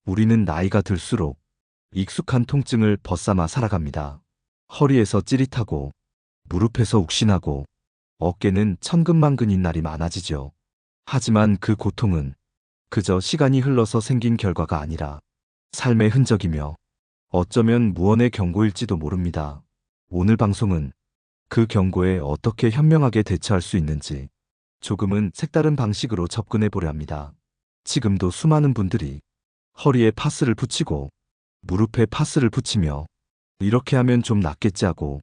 우리는 나이가 들수록 익숙한 통증을 벗삼아 살아갑니다. 허리에서 찌릿하고 무릎에서 욱신하고 어깨는 천근만근인 날이 많아지죠. 하지만 그 고통은 그저 시간이 흘러서 생긴 결과가 아니라 삶의 흔적이며 어쩌면 무언의 경고일지도 모릅니다. 오늘 방송은 그 경고에 어떻게 현명하게 대처할 수 있는지 조금은 색다른 방식으로 접근해 보려 합니다. 지금도 수많은 분들이 허리에 파스를 붙이고 무릎에 파스를 붙이며 이렇게 하면 좀 낫겠지 하고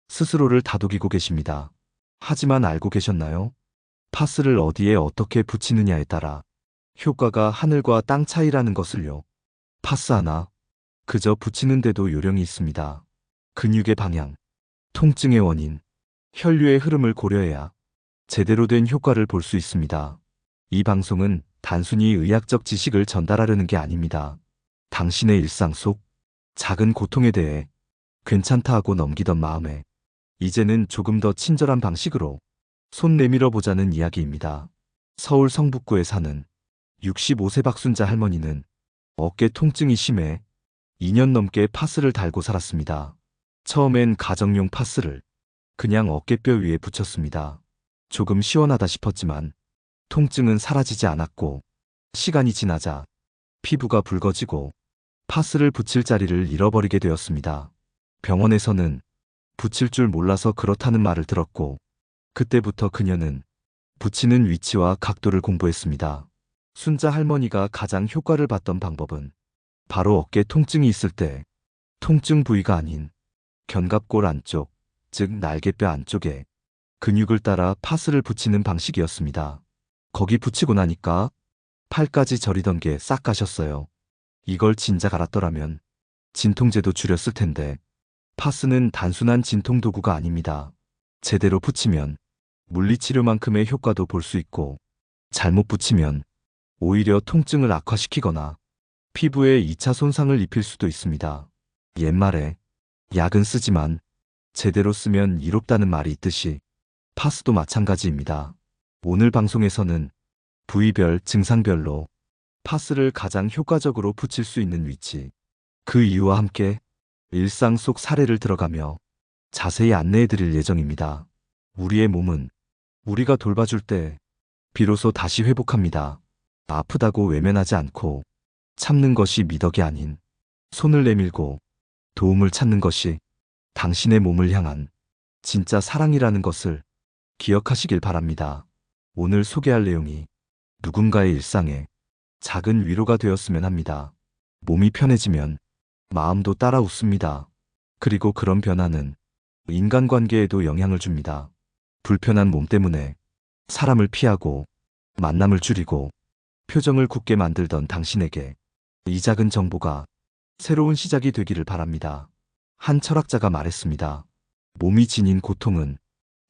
스스로를 다독이고 계십니다. 하지만 알고 계셨나요? 파스를 어디에 어떻게 붙이느냐에 따라 효과가 하늘과 땅 차이라는 것을요. 파스 하나, 그저 붙이는데도 요령이 있습니다. 근육의 방향, 통증의 원인, 혈류의 흐름을 고려해야 제대로 된 효과를 볼 수 있습니다. 이 방송은 단순히 의학적 지식을 전달하려는 게 아닙니다. 당신의 일상 속 작은 고통에 대해 괜찮다 하고 넘기던 마음에 이제는 조금 더 친절한 방식으로 손 내밀어 보자는 이야기입니다. 서울 성북구에 사는 65세 박순자 할머니는 어깨 통증이 심해 2년 넘게 파스를 달고 살았습니다. 처음엔 가정용 파스를 그냥 어깨뼈 위에 붙였습니다. 조금 시원하다 싶었지만 통증은 사라지지 않았고 시간이 지나자 피부가 붉어지고 파스를 붙일 자리를 잃어버리게 되었습니다. 병원에서는 붙일 줄 몰라서 그렇다는 말을 들었고 그때부터 그녀는 붙이는 위치와 각도를 공부했습니다. 순자 할머니가 가장 효과를 봤던 방법은 바로 어깨 통증이 있을 때 통증 부위가 아닌 견갑골 안쪽, 즉 날개뼈 안쪽에 근육을 따라 파스를 붙이는 방식이었습니다. 거기 붙이고 나니까 팔까지 저리던 게 싹 가셨어요. 이걸 진작 알았더라면 진통제도 줄였을 텐데 파스는 단순한 진통 도구가 아닙니다. 제대로 붙이면 물리치료만큼의 효과도 볼 수 있고 잘못 붙이면 오히려 통증을 악화시키거나 피부에 2차 손상을 입힐 수도 있습니다. 옛말에 약은 쓰지만 제대로 쓰면 이롭다는 말이 있듯이 파스도 마찬가지입니다. 오늘 방송에서는 부위별, 증상별로 파스를 가장 효과적으로 붙일 수 있는 위치, 그 이유와 함께 일상 속 사례를 들어가며 자세히 안내해 드릴 예정입니다. 우리의 몸은 우리가 돌봐줄 때 비로소 다시 회복합니다. 아프다고 외면하지 않고 참는 것이 미덕이 아닌 손을 내밀고 도움을 찾는 것이 당신의 몸을 향한 진짜 사랑이라는 것을 기억하시길 바랍니다. 오늘 소개할 내용이 누군가의 일상에 작은 위로가 되었으면 합니다. 몸이 편해지면 마음도 따라 웃습니다. 그리고 그런 변화는 인간관계에도 영향을 줍니다. 불편한 몸 때문에 사람을 피하고 만남을 줄이고 표정을 굳게 만들던 당신에게 이 작은 정보가 새로운 시작이 되기를 바랍니다. 한 철학자가 말했습니다. 몸이 지닌 고통은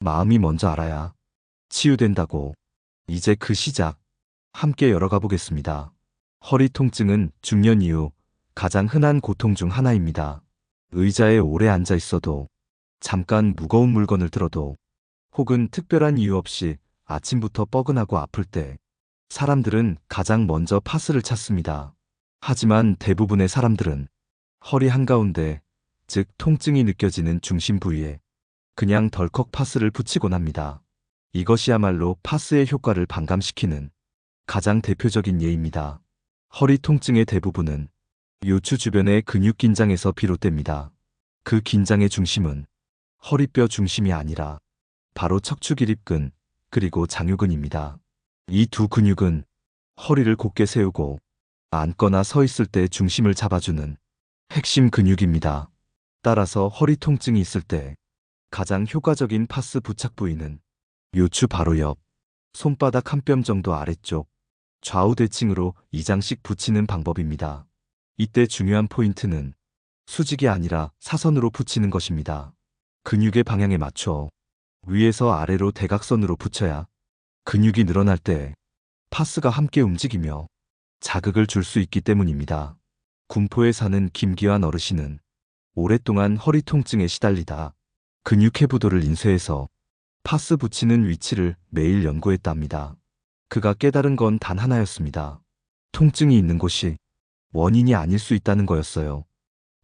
마음이 먼저 알아야 치유된다고. 이제 그 시작 함께 열어가 보겠습니다. 허리 통증은 중년 이후 가장 흔한 고통 중 하나입니다. 의자에 오래 앉아 있어도, 잠깐 무거운 물건을 들어도, 혹은 특별한 이유 없이 아침부터 뻐근하고 아플 때 사람들은 가장 먼저 파스를 찾습니다. 하지만 대부분의 사람들은 허리 한가운데, 즉 통증이 느껴지는 중심 부위에 그냥 덜컥 파스를 붙이곤 합니다. 이것이야말로 파스의 효과를 반감시키는 가장 대표적인 예입니다. 허리 통증의 대부분은 요추 주변의 근육 긴장에서 비롯됩니다. 그 긴장의 중심은 허리뼈 중심이 아니라 바로 척추기립근 그리고 장요근입니다. 이 두 근육은 허리를 곧게 세우고 앉거나 서 있을 때 중심을 잡아주는 핵심 근육입니다. 따라서 허리 통증이 있을 때 가장 효과적인 파스 부착 부위는 요추 바로 옆, 손바닥 한 뼘 정도 아래쪽, 좌우 대칭으로 2장씩 붙이는 방법입니다. 이때 중요한 포인트는 수직이 아니라 사선으로 붙이는 것입니다. 근육의 방향에 맞춰 위에서 아래로 대각선으로 붙여야 근육이 늘어날 때 파스가 함께 움직이며 자극을 줄 수 있기 때문입니다. 군포에 사는 김기환 어르신은 오랫동안 허리 통증에 시달리다 근육해부도를 인쇄해서 파스 붙이는 위치를 매일 연구했답니다. 그가 깨달은 건 단 하나였습니다. 통증이 있는 곳이 원인이 아닐 수 있다는 거였어요.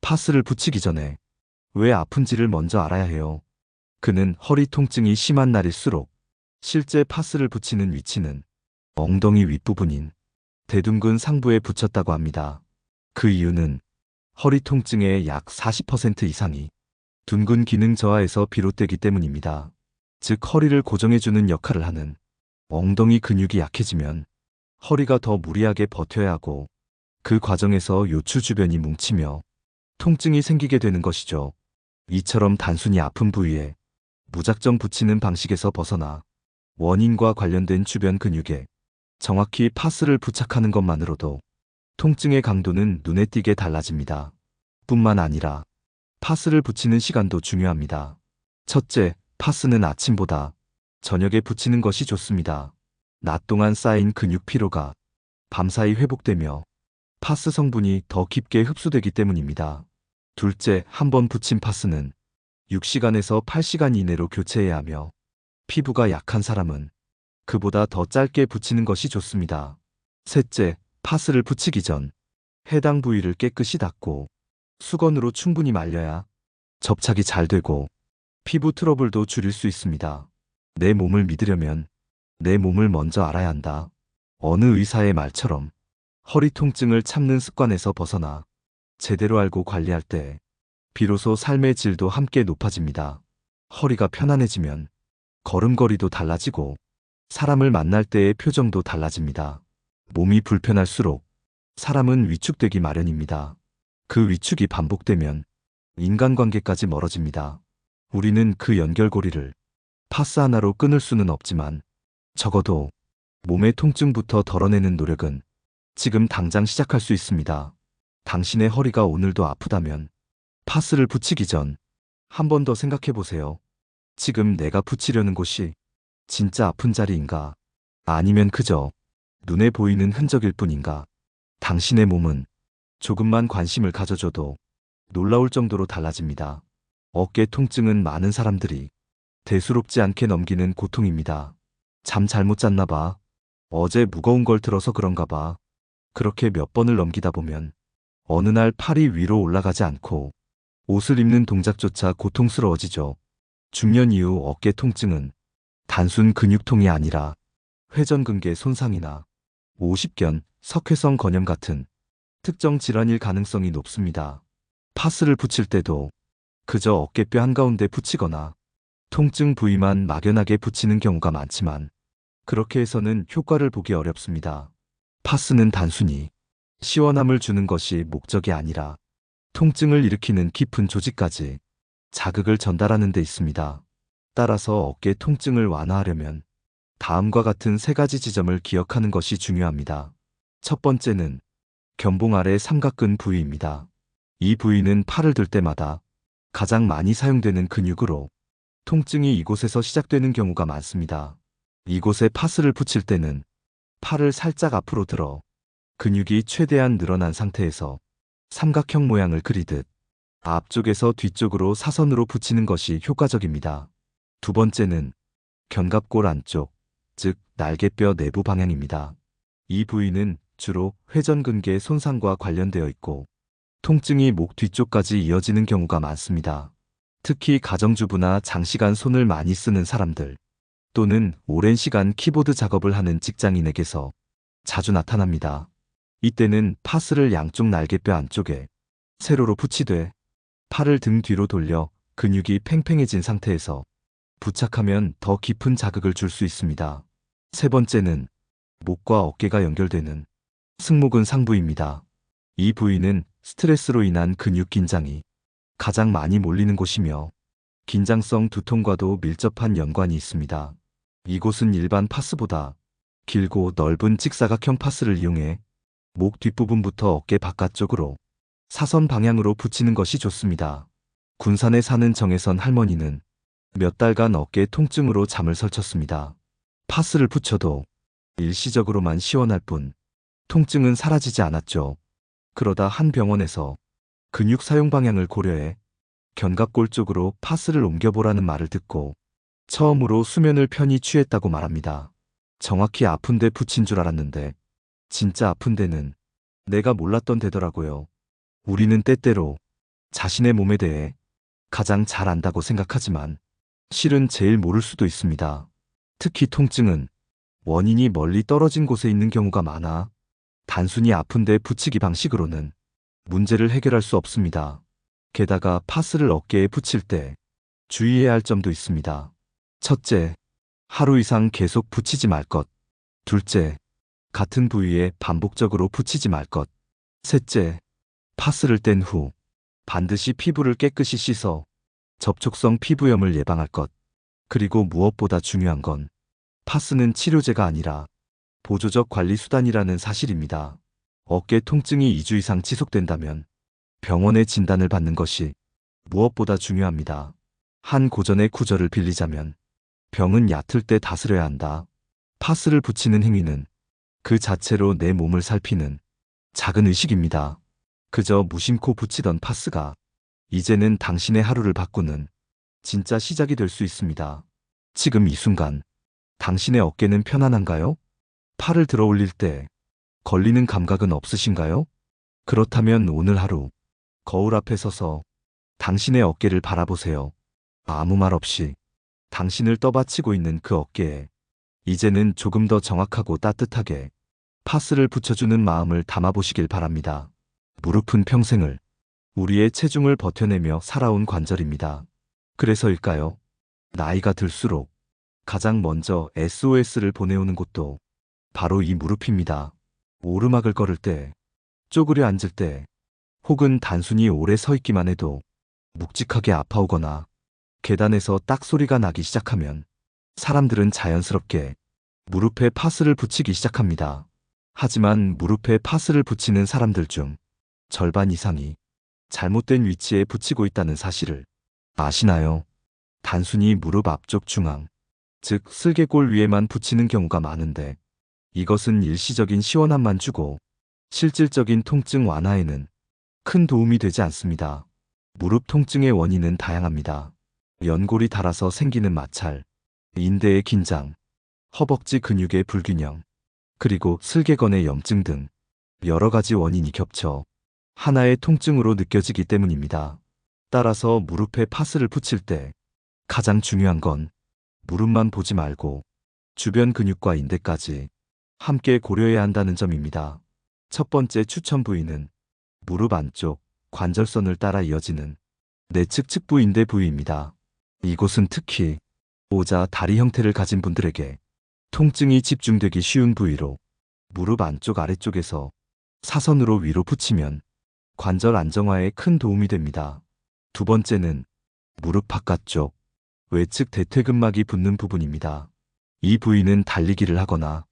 파스를 붙이기 전에 왜 아픈지를 먼저 알아야 해요. 그는 허리 통증이 심한 날일수록 실제 파스를 붙이는 위치는 엉덩이 윗부분인 대둔근 상부에 붙였다고 합니다. 그 이유는 허리 통증의 약 40% 이상이 둔근 기능 저하에서 비롯되기 때문입니다. 즉 허리를 고정해주는 역할을 하는 엉덩이 근육이 약해지면 허리가 더 무리하게 버텨야 하고 그 과정에서 요추 주변이 뭉치며 통증이 생기게 되는 것이죠. 이처럼 단순히 아픈 부위에 무작정 붙이는 방식에서 벗어나 원인과 관련된 주변 근육에 정확히 파스를 부착하는 것만으로도 통증의 강도는 눈에 띄게 달라집니다. 뿐만 아니라 파스를 붙이는 시간도 중요합니다. 첫째, 파스는 아침보다 저녁에 붙이는 것이 좋습니다. 낮 동안 쌓인 근육 피로가 밤사이 회복되며 파스 성분이 더 깊게 흡수되기 때문입니다. 둘째, 한 번 붙인 파스는 6시간에서 8시간 이내로 교체해야 하며 피부가 약한 사람은 그보다 더 짧게 붙이는 것이 좋습니다. 셋째, 파스를 붙이기 전 해당 부위를 깨끗이 닦고 수건으로 충분히 말려야 접착이 잘 되고 피부 트러블도 줄일 수 있습니다. 내 몸을 믿으려면 내 몸을 먼저 알아야 한다. 어느 의사의 말처럼 허리 통증을 참는 습관에서 벗어나 제대로 알고 관리할 때 비로소 삶의 질도 함께 높아집니다. 허리가 편안해지면 걸음걸이도 달라지고 사람을 만날 때의 표정도 달라집니다. 몸이 불편할수록 사람은 위축되기 마련입니다. 그 위축이 반복되면 인간관계까지 멀어집니다. 우리는 그 연결고리를 파스 하나로 끊을 수는 없지만 적어도 몸의 통증부터 덜어내는 노력은 지금 당장 시작할 수 있습니다. 당신의 허리가 오늘도 아프다면 파스를 붙이기 전 한 번 더 생각해 보세요. 지금 내가 붙이려는 곳이 진짜 아픈 자리인가? 아니면 그저 눈에 보이는 흔적일 뿐인가? 당신의 몸은 조금만 관심을 가져줘도 놀라울 정도로 달라집니다. 어깨 통증은 많은 사람들이 대수롭지 않게 넘기는 고통입니다. 잠 잘못 잤나 봐. 어제 무거운 걸 들어서 그런가 봐. 그렇게 몇 번을 넘기다 보면 어느 날 팔이 위로 올라가지 않고 옷을 입는 동작조차 고통스러워지죠. 중년 이후 어깨 통증은 단순 근육통이 아니라 회전근개 손상이나 오십견, 석회성 건염 같은 특정 질환일 가능성이 높습니다. 파스를 붙일 때도 그저 어깨뼈 한가운데 붙이거나 통증 부위만 막연하게 붙이는 경우가 많지만 그렇게 해서는 효과를 보기 어렵습니다. 파스는 단순히 시원함을 주는 것이 목적이 아니라 통증을 일으키는 깊은 조직까지 자극을 전달하는 데 있습니다. 따라서 어깨 통증을 완화하려면 다음과 같은 세 가지 지점을 기억하는 것이 중요합니다. 첫 번째는 견봉 아래 삼각근 부위입니다. 이 부위는 팔을 들 때마다 가장 많이 사용되는 근육으로 통증이 이곳에서 시작되는 경우가 많습니다. 이곳에 파스를 붙일 때는 팔을 살짝 앞으로 들어 근육이 최대한 늘어난 상태에서 삼각형 모양을 그리듯 앞쪽에서 뒤쪽으로 사선으로 붙이는 것이 효과적입니다. 두 번째는 견갑골 안쪽, 즉 날개뼈 내부 방향입니다. 이 부위는 주로 회전근개 손상과 관련되어 있고 통증이 목 뒤쪽까지 이어지는 경우가 많습니다. 특히 가정주부나 장시간 손을 많이 쓰는 사람들 또는 오랜 시간 키보드 작업을 하는 직장인에게서 자주 나타납니다. 이때는 파스를 양쪽 날개뼈 안쪽에 세로로 붙이되 팔을 등 뒤로 돌려 근육이 팽팽해진 상태에서 부착하면 더 깊은 자극을 줄 수 있습니다. 세 번째는 목과 어깨가 연결되는 승모근 상부입니다. 이 부위는 스트레스로 인한 근육 긴장이 가장 많이 몰리는 곳이며 긴장성 두통과도 밀접한 연관이 있습니다. 이곳은 일반 파스보다 길고 넓은 직사각형 파스를 이용해 목 뒷부분부터 어깨 바깥쪽으로 사선 방향으로 붙이는 것이 좋습니다. 군산에 사는 정혜선 할머니는 몇 달간 어깨 통증으로 잠을 설쳤습니다. 파스를 붙여도 일시적으로만 시원할 뿐 통증은 사라지지 않았죠. 그러다 한 병원에서 근육 사용 방향을 고려해 견갑골 쪽으로 파스를 옮겨보라는 말을 듣고 처음으로 수면을 편히 취했다고 말합니다. 정확히 아픈 데 붙인 줄 알았는데 진짜 아픈 데는 내가 몰랐던 데더라고요. 우리는 때때로 자신의 몸에 대해 가장 잘 안다고 생각하지만 실은 제일 모를 수도 있습니다. 특히 통증은 원인이 멀리 떨어진 곳에 있는 경우가 많아 단순히 아픈데 붙이기 방식으로는 문제를 해결할 수 없습니다. 게다가 파스를 어깨에 붙일 때 주의해야 할 점도 있습니다. 첫째, 하루 이상 계속 붙이지 말 것. 둘째, 같은 부위에 반복적으로 붙이지 말 것. 셋째, 파스를 뗀 후 반드시 피부를 깨끗이 씻어 접촉성 피부염을 예방할 것. 그리고 무엇보다 중요한 건 파스는 치료제가 아니라 보조적 관리 수단이라는 사실입니다. 어깨 통증이 2주 이상 지속된다면 병원의 진단을 받는 것이 무엇보다 중요합니다. 한 고전의 구절을 빌리자면 병은 얕을 때 다스려야 한다. 파스를 붙이는 행위는 그 자체로 내 몸을 살피는 작은 의식입니다. 그저 무심코 붙이던 파스가 이제는 당신의 하루를 바꾸는 진짜 시작이 될 수 있습니다. 지금 이 순간 당신의 어깨는 편안한가요? 팔을 들어 올릴 때 걸리는 감각은 없으신가요? 그렇다면 오늘 하루 거울 앞에 서서 당신의 어깨를 바라보세요. 아무 말 없이 당신을 떠받치고 있는 그 어깨에 이제는 조금 더 정확하고 따뜻하게 파스를 붙여주는 마음을 담아보시길 바랍니다. 무릎은 평생을 우리의 체중을 버텨내며 살아온 관절입니다. 그래서일까요? 나이가 들수록 가장 먼저 SOS를 보내오는 곳도 바로 이 무릎입니다. 오르막을 걸을 때, 쪼그려 앉을 때, 혹은 단순히 오래 서 있기만 해도 묵직하게 아파오거나 계단에서 딱 소리가 나기 시작하면 사람들은 자연스럽게 무릎에 파스를 붙이기 시작합니다. 하지만 무릎에 파스를 붙이는 사람들 중 절반 이상이 잘못된 위치에 붙이고 있다는 사실을 아시나요? 단순히 무릎 앞쪽 중앙, 즉 슬개골 위에만 붙이는 경우가 많은데 이것은 일시적인 시원함만 주고 실질적인 통증 완화에는 큰 도움이 되지 않습니다. 무릎 통증의 원인은 다양합니다. 연골이 닳아서 생기는 마찰, 인대의 긴장, 허벅지 근육의 불균형, 그리고 슬개건의 염증 등 여러 가지 원인이 겹쳐 하나의 통증으로 느껴지기 때문입니다. 따라서 무릎에 파스를 붙일 때 가장 중요한 건 무릎만 보지 말고 주변 근육과 인대까지 함께 고려해야 한다는 점입니다. 첫 번째 추천 부위는 무릎 안쪽 관절선을 따라 이어지는 내측 측부 인대 부위입니다. 이곳은 특히 오자 다리 형태를 가진 분들에게 통증이 집중되기 쉬운 부위로 무릎 안쪽 아래쪽에서 사선으로 위로 붙이면 관절 안정화에 큰 도움이 됩니다. 두 번째는 무릎 바깥쪽 외측 대퇴근막이 붙는 부분입니다. 이 부위는 달리기를 하거나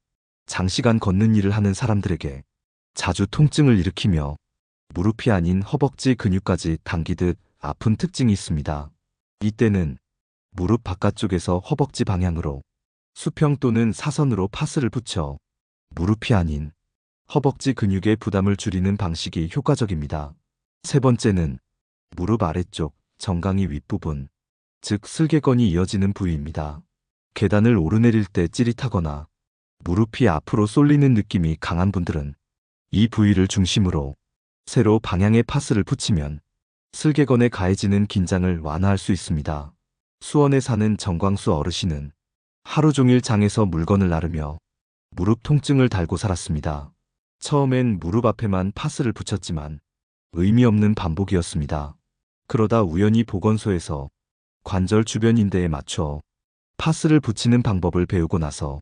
장시간 걷는 일을 하는 사람들에게 자주 통증을 일으키며 무릎이 아닌 허벅지 근육까지 당기듯 아픈 특징이 있습니다. 이때는 무릎 바깥쪽에서 허벅지 방향으로 수평 또는 사선으로 파스를 붙여 무릎이 아닌 허벅지 근육의 부담을 줄이는 방식이 효과적입니다. 세 번째는 무릎 아래쪽 정강이 윗부분, 즉 슬개건이 이어지는 부위입니다. 계단을 오르내릴 때 찌릿하거나 무릎이 앞으로 쏠리는 느낌이 강한 분들은 이 부위를 중심으로 세로 방향의 파스를 붙이면 슬개건에 가해지는 긴장을 완화할 수 있습니다. 수원에 사는 정광수 어르신은 하루 종일 장에서 물건을 나르며 무릎 통증을 달고 살았습니다. 처음엔 무릎 앞에만 파스를 붙였지만 의미 없는 반복이었습니다. 그러다 우연히 보건소에서 관절 주변 인대에 맞춰 파스를 붙이는 방법을 배우고 나서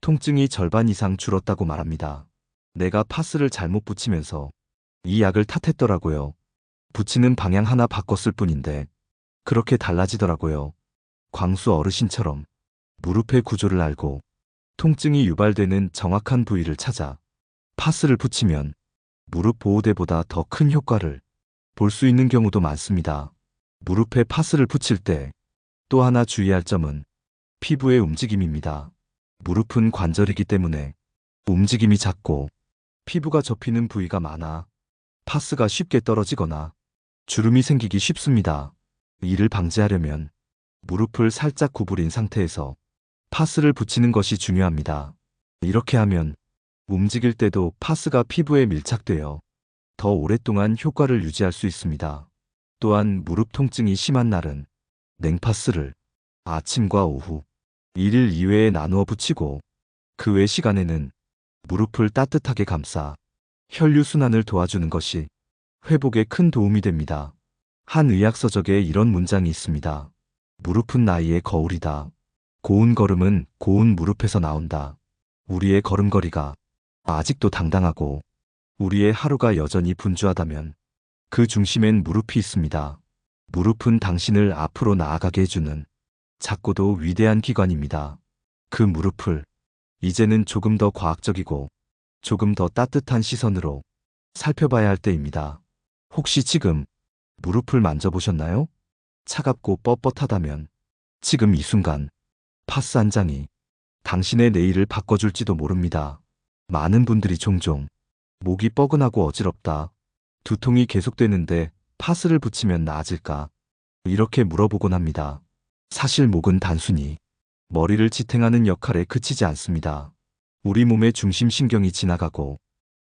통증이 절반 이상 줄었다고 말합니다. 내가 파스를 잘못 붙이면서 이 약을 탓했더라고요. 붙이는 방향 하나 바꿨을 뿐인데 그렇게 달라지더라고요. 광수 어르신처럼 무릎의 구조를 알고 통증이 유발되는 정확한 부위를 찾아 파스를 붙이면 무릎 보호대보다 더 큰 효과를 볼 수 있는 경우도 많습니다. 무릎에 파스를 붙일 때 또 하나 주의할 점은 피부의 움직임입니다. 무릎은 관절이기 때문에 움직임이 작고 피부가 접히는 부위가 많아 파스가 쉽게 떨어지거나 주름이 생기기 쉽습니다. 이를 방지하려면 무릎을 살짝 구부린 상태에서 파스를 붙이는 것이 중요합니다. 이렇게 하면 움직일 때도 파스가 피부에 밀착되어 더 오랫동안 효과를 유지할 수 있습니다. 또한 무릎 통증이 심한 날은 냉파스를 아침과 오후 1일 2회에 나누어 붙이고 그 외 시간에는 무릎을 따뜻하게 감싸 혈류순환을 도와주는 것이 회복에 큰 도움이 됩니다. 한 의학서적에 이런 문장이 있습니다. 무릎은 나이의 거울이다. 고운 걸음은 고운 무릎에서 나온다. 우리의 걸음걸이가 아직도 당당하고 우리의 하루가 여전히 분주하다면 그 중심엔 무릎이 있습니다. 무릎은 당신을 앞으로 나아가게 해주는 작고도 위대한 기관입니다. 그 무릎을 이제는 조금 더 과학적이고 조금 더 따뜻한 시선으로 살펴봐야 할 때입니다. 혹시 지금 무릎을 만져보셨나요? 차갑고 뻣뻣하다면 지금 이 순간 파스 한 장이 당신의 내일을 바꿔줄지도 모릅니다. 많은 분들이 종종 목이 뻐근하고 어지럽다, 두통이 계속되는데 파스를 붙이면 나아질까? 이렇게 물어보곤 합니다. 사실 목은 단순히 머리를 지탱하는 역할에 그치지 않습니다. 우리 몸의 중심 신경이 지나가고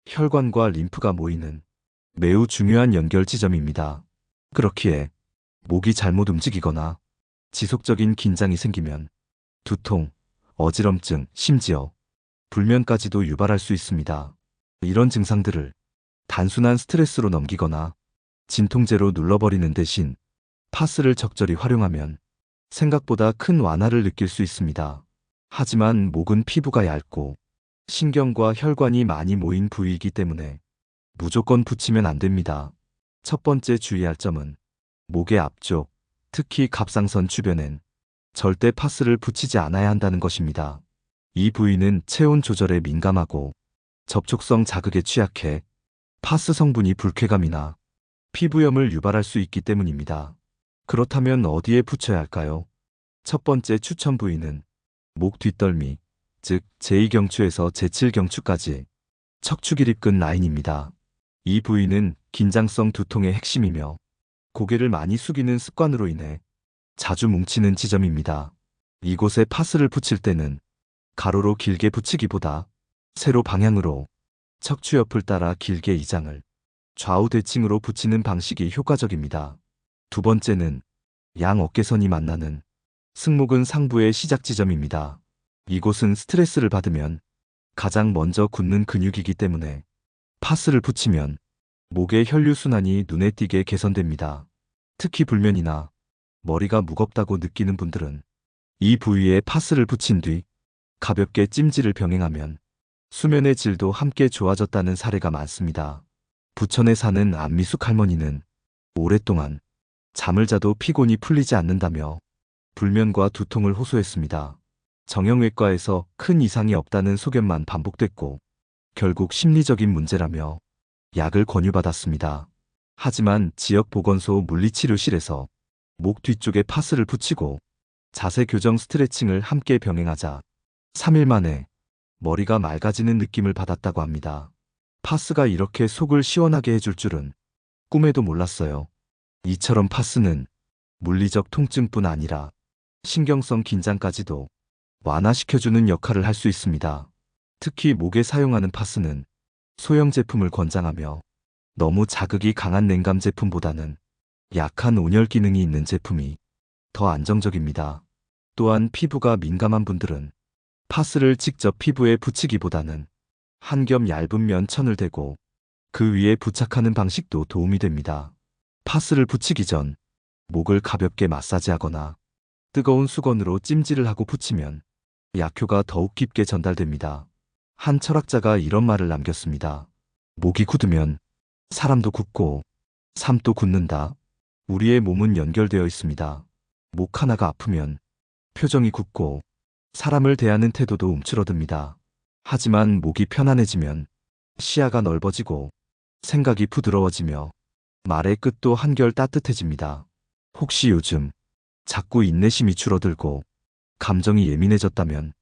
혈관과 림프가 모이는 매우 중요한 연결 지점입니다. 그렇기에 목이 잘못 움직이거나 지속적인 긴장이 생기면 두통, 어지럼증, 심지어 불면까지도 유발할 수 있습니다. 이런 증상들을 단순한 스트레스로 넘기거나 진통제로 눌러버리는 대신 파스를 적절히 활용하면 생각보다 큰 완화를 느낄 수 있습니다. 하지만 목은 피부가 얇고 신경과 혈관이 많이 모인 부위이기 때문에 무조건 붙이면 안 됩니다. 첫 번째 주의할 점은 목의 앞쪽, 특히 갑상선 주변엔 절대 파스를 붙이지 않아야 한다는 것입니다. 이 부위는 체온 조절에 민감하고 접촉성 자극에 취약해 파스 성분이 불쾌감이나 피부염을 유발할 수 있기 때문입니다. 그렇다면 어디에 붙여야 할까요? 첫 번째 추천 부위는 목 뒷덜미, 즉 제2경추에서 제7경추까지 척추 기립근 라인입니다. 이 부위는 긴장성 두통의 핵심이며 고개를 많이 숙이는 습관으로 인해 자주 뭉치는 지점입니다. 이곳에 파스를 붙일 때는 가로로 길게 붙이기보다 세로 방향으로 척추 옆을 따라 길게 이장을 좌우 대칭으로 붙이는 방식이 효과적입니다. 두 번째는 양 어깨선이 만나는 승모근 상부의 시작 지점입니다. 이곳은 스트레스를 받으면 가장 먼저 굳는 근육이기 때문에 파스를 붙이면 목의 혈류순환이 눈에 띄게 개선됩니다. 특히 불면이나 머리가 무겁다고 느끼는 분들은 이 부위에 파스를 붙인 뒤 가볍게 찜질을 병행하면 수면의 질도 함께 좋아졌다는 사례가 많습니다. 부천에 사는 안미숙 할머니는 오랫동안 잠을 자도 피곤이 풀리지 않는다며 불면과 두통을 호소했습니다. 정형외과에서 큰 이상이 없다는 소견만 반복됐고 결국 심리적인 문제라며 약을 권유받았습니다. 하지만 지역보건소 물리치료실에서 목 뒤쪽에 파스를 붙이고 자세 교정 스트레칭을 함께 병행하자 3일 만에 머리가 맑아지는 느낌을 받았다고 합니다. 파스가 이렇게 속을 시원하게 해줄 줄은 꿈에도 몰랐어요. 이처럼 파스는 물리적 통증뿐 아니라 신경성 긴장까지도 완화시켜주는 역할을 할 수 있습니다. 특히 목에 사용하는 파스는 소형 제품을 권장하며 너무 자극이 강한 냉감 제품보다는 약한 온열 기능이 있는 제품이 더 안정적입니다. 또한 피부가 민감한 분들은 파스를 직접 피부에 붙이기보다는 한 겹 얇은 면천을 대고 그 위에 부착하는 방식도 도움이 됩니다. 파스를 붙이기 전 목을 가볍게 마사지하거나 뜨거운 수건으로 찜질을 하고 붙이면 약효가 더욱 깊게 전달됩니다. 한 철학자가 이런 말을 남겼습니다. 목이 굳으면 사람도 굳고 삶도 굳는다. 우리의 몸은 연결되어 있습니다. 목 하나가 아프면 표정이 굳고 사람을 대하는 태도도 움츠러듭니다. 하지만 목이 편안해지면 시야가 넓어지고 생각이 부드러워지며 말의 끝도 한결 따뜻해집니다. 혹시 요즘 자꾸 인내심이 줄어들고 감정이 예민해졌다면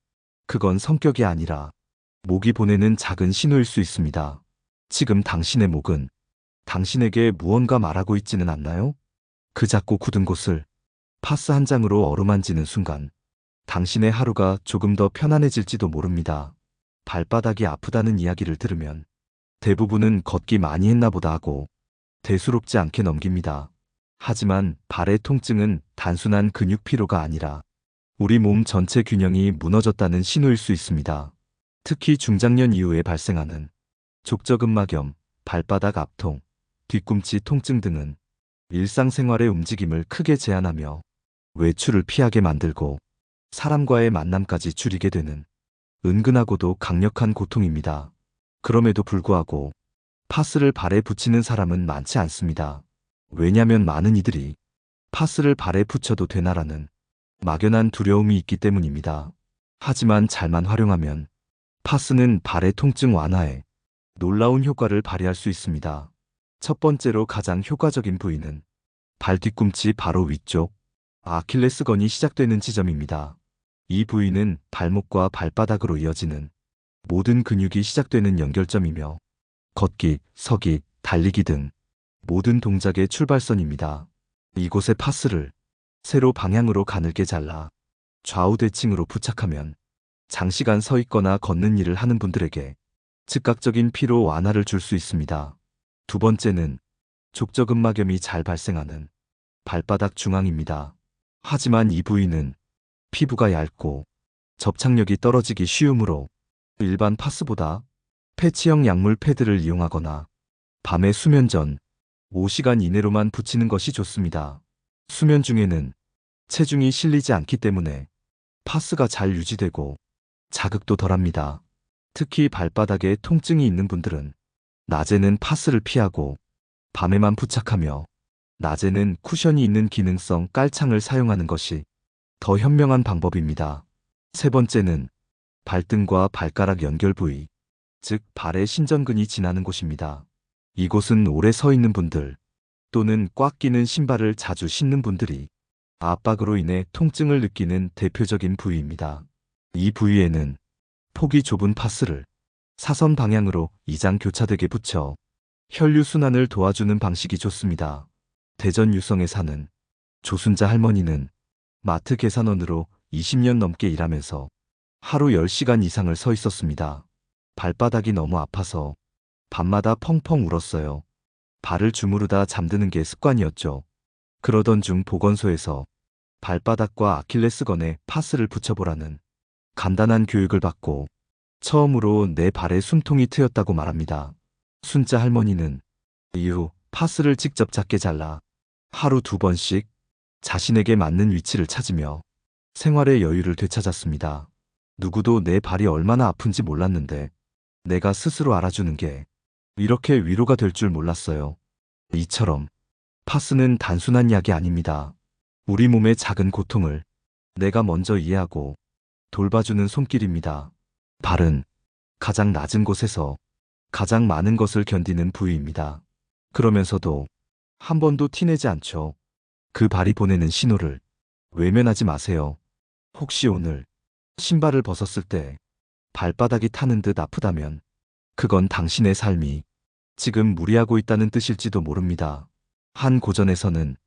그건 성격이 아니라 목이 보내는 작은 신호일 수 있습니다. 지금 당신의 목은 당신에게 무언가 말하고 있지는 않나요? 그 작고 굳은 곳을 파스 한 장으로 어루만지는 순간 당신의 하루가 조금 더 편안해질지도 모릅니다. 발바닥이 아프다는 이야기를 들으면 대부분은 걷기 많이 했나 보다 하고 대수롭지 않게 넘깁니다. 하지만 발의 통증은 단순한 근육 피로가 아니라 우리 몸 전체 균형이 무너졌다는 신호일 수 있습니다. 특히 중장년 이후에 발생하는 족저근막염, 발바닥 압통, 뒤꿈치 통증 등은 일상생활의 움직임을 크게 제한하며 외출을 피하게 만들고 사람과의 만남까지 줄이게 되는 은근하고도 강력한 고통입니다. 그럼에도 불구하고 파스를 발에 붙이는 사람은 많지 않습니다. 왜냐면 많은 이들이 파스를 발에 붙여도 되나라는 막연한 두려움이 있기 때문입니다. 하지만 잘만 활용하면 파스는 발의 통증 완화에 놀라운 효과를 발휘할 수 있습니다. 첫 번째로 가장 효과적인 부위는 발 뒤꿈치 바로 위쪽 아킬레스건이 시작되는 지점입니다. 이 부위는 발목과 발바닥으로 이어지는 모든 근육이 시작되는 연결점이며 걷기, 서기, 달리기 등 모든 동작의 출발선입니다. 이곳에 파스를 세로 방향으로 가늘게 잘라 좌우 대칭으로 부착하면 장시간 서 있거나 걷는 일을 하는 분들에게 즉각적인 피로 완화를 줄 수 있습니다. 두 번째는 족저근막염이 잘 발생하는 발바닥 중앙입니다. 하지만 이 부위는 피부가 얇고 접착력이 떨어지기 쉬우므로 일반 파스보다 패치형 약물 패드를 이용하거나 밤에 수면 전 5시간 이내로만 붙이는 것이 좋습니다. 수면 중에는 체중이 실리지 않기 때문에 파스가 잘 유지되고 자극도 덜합니다. 특히 발바닥에 통증이 있는 분들은 낮에는 파스를 피하고 밤에만 부착하며 낮에는 쿠션이 있는 기능성 깔창을 사용하는 것이 더 현명한 방법입니다. 세 번째는 발등과 발가락 연결 부위, 즉 발의 신전근이 지나는 곳입니다. 이곳은 오래 서 있는 분들 또는 꽉 끼는 신발을 자주 신는 분들이 압박으로 인해 통증을 느끼는 대표적인 부위입니다. 이 부위에는 폭이 좁은 파스를 사선 방향으로 이장 교차되게 붙여 혈류순환을 도와주는 방식이 좋습니다. 대전 유성에 사는 조순자 할머니는 마트 계산원으로 20년 넘게 일하면서 하루 10시간 이상을 서 있었습니다. 발바닥이 너무 아파서 밤마다 펑펑 울었어요. 발을 주무르다 잠드는 게 습관이었죠. 그러던 중 보건소에서 발바닥과 아킬레스건에 파스를 붙여보라는 간단한 교육을 받고 처음으로 내 발에 숨통이 트였다고 말합니다. 순자 할머니는 이후 파스를 직접 작게 잘라 하루 2번씩 자신에게 맞는 위치를 찾으며 생활의 여유를 되찾았습니다. 누구도 내 발이 얼마나 아픈지 몰랐는데 내가 스스로 알아주는 게 이렇게 위로가 될 줄 몰랐어요. 이처럼 파스는 단순한 약이 아닙니다. 우리 몸의 작은 고통을 내가 먼저 이해하고 돌봐주는 손길입니다. 발은 가장 낮은 곳에서 가장 많은 것을 견디는 부위입니다. 그러면서도 한 번도 티내지 않죠. 그 발이 보내는 신호를 외면하지 마세요. 혹시 오늘 신발을 벗었을 때 발바닥이 타는 듯 아프다면 그건 당신의 삶이 지금 무리하고 있다는 뜻일지도 모릅니다. 한 고전에서는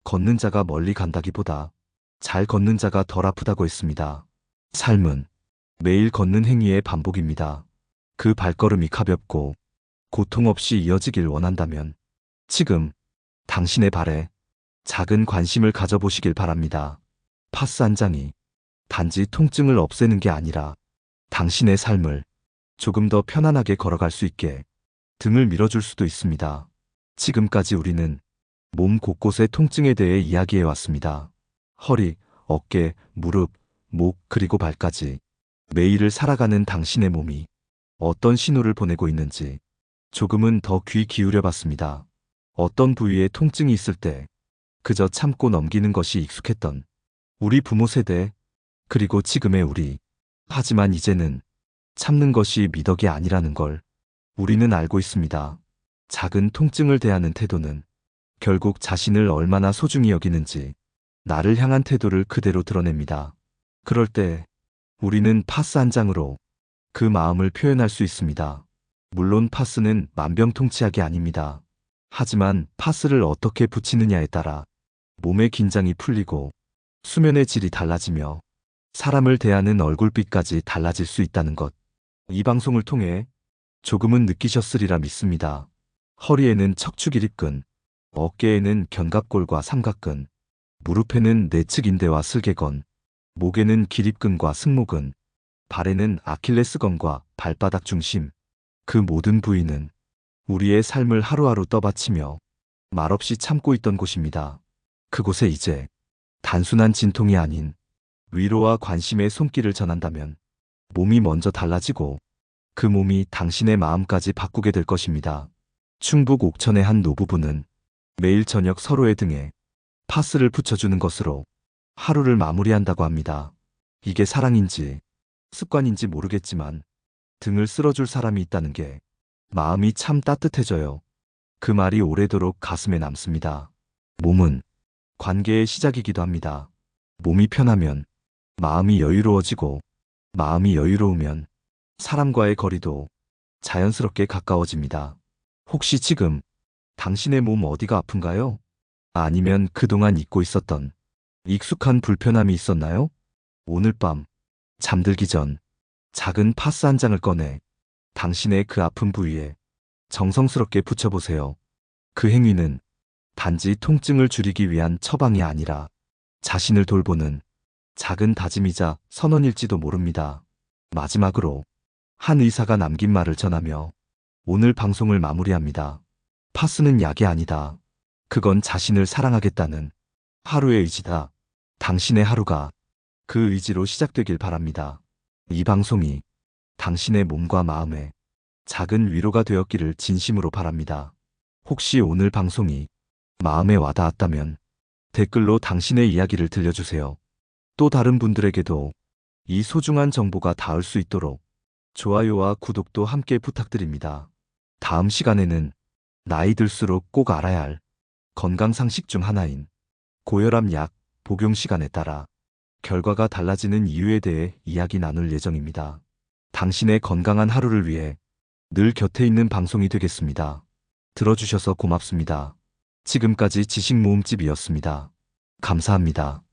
걷는 자가 멀리 간다기보다 잘 걷는 자가 덜 아프다고 했습니다. 삶은 매일 걷는 행위의 반복입니다. 그 발걸음이 가볍고 고통 없이 이어지길 원한다면 지금 당신의 발에 작은 관심을 가져보시길 바랍니다. 파스 한 장이 단지 통증을 없애는 게 아니라 당신의 삶을 조금 더 편안하게 걸어갈 수 있게 등을 밀어줄 수도 있습니다. 지금까지 우리는 몸 곳곳의 통증에 대해 이야기해 왔습니다. 허리, 어깨, 무릎, 목 그리고 발까지 매일을 살아가는 당신의 몸이 어떤 신호를 보내고 있는지 조금은 더 귀 기울여 봤습니다. 어떤 부위에 통증이 있을 때 그저 참고 넘기는 것이 익숙했던 우리 부모 세대 그리고 지금의 우리. 하지만 이제는 참는 것이 미덕이 아니라는 걸 우리는 알고 있습니다. 작은 통증을 대하는 태도는 결국 자신을 얼마나 소중히 여기는지 나를 향한 태도를 그대로 드러냅니다. 그럴 때 우리는 파스 한 장으로 그 마음을 표현할 수 있습니다. 물론 파스는 만병통치약이 아닙니다. 하지만 파스를 어떻게 붙이느냐에 따라 몸의 긴장이 풀리고 수면의 질이 달라지며 사람을 대하는 얼굴빛까지 달라질 수 있다는 것. 이 방송을 통해 조금은 느끼셨으리라 믿습니다. 허리에는 척추 기립근, 어깨에는 견갑골과 삼각근, 무릎에는 내측 인대와 슬개건, 목에는 기립근과 승모근, 발에는 아킬레스건과 발바닥 중심, 그 모든 부위는 우리의 삶을 하루하루 떠받치며 말없이 참고 있던 곳입니다. 그곳에 이제 단순한 진통이 아닌 위로와 관심의 손길을 전한다면 몸이 먼저 달라지고 그 몸이 당신의 마음까지 바꾸게 될 것입니다. 충북 옥천의 한 노부부는 매일 저녁 서로의 등에 파스를 붙여주는 것으로 하루를 마무리한다고 합니다. 이게 사랑인지 습관인지 모르겠지만 등을 쓸어줄 사람이 있다는 게 마음이 참 따뜻해져요. 그 말이 오래도록 가슴에 남습니다. 몸은 관계의 시작이기도 합니다. 몸이 편하면 마음이 여유로워지고 마음이 여유로우면 사람과의 거리도 자연스럽게 가까워집니다. 혹시 지금 당신의 몸 어디가 아픈가요? 아니면 그동안 잊고 있었던 익숙한 불편함이 있었나요? 오늘 밤 잠들기 전 작은 파스 한 장을 꺼내 당신의 그 아픈 부위에 정성스럽게 붙여보세요. 그 행위는 단지 통증을 줄이기 위한 처방이 아니라 자신을 돌보는 작은 다짐이자 선언일지도 모릅니다. 마지막으로 한 의사가 남긴 말을 전하며 오늘 방송을 마무리합니다. 파스는 약이 아니다. 그건 자신을 사랑하겠다는 하루의 의지다. 당신의 하루가 그 의지로 시작되길 바랍니다. 이 방송이 당신의 몸과 마음에 작은 위로가 되었기를 진심으로 바랍니다. 혹시 오늘 방송이 마음에 와닿았다면 댓글로 당신의 이야기를 들려주세요. 또 다른 분들에게도 이 소중한 정보가 닿을 수 있도록 좋아요와 구독도 함께 부탁드립니다. 다음 시간에는 나이 들수록 꼭 알아야 할 건강 상식 중 하나인 고혈압 약 복용 시간에 따라 결과가 달라지는 이유에 대해 이야기 나눌 예정입니다. 당신의 건강한 하루를 위해 늘 곁에 있는 방송이 되겠습니다. 들어주셔서 고맙습니다. 지금까지 지식모음집이었습니다. 감사합니다.